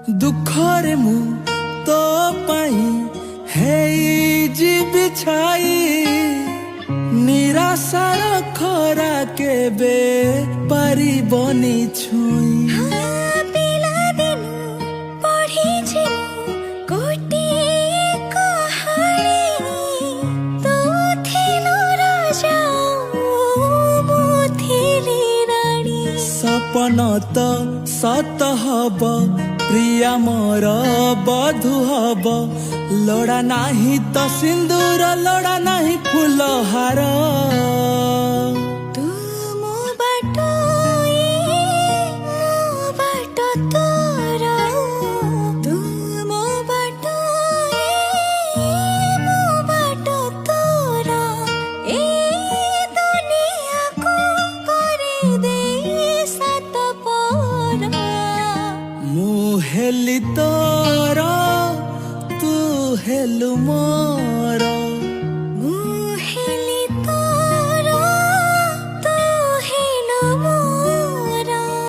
दुखरे मु तो पाई हेई छाई निराशार खरा केबे पारिबनी छुई सपन तो सत हब प्रिया मोर बधु हब लोड़ा नाही तो सिंदूर लोड़ा नाही फूलहार हेली तोरा तू हेलु मोर।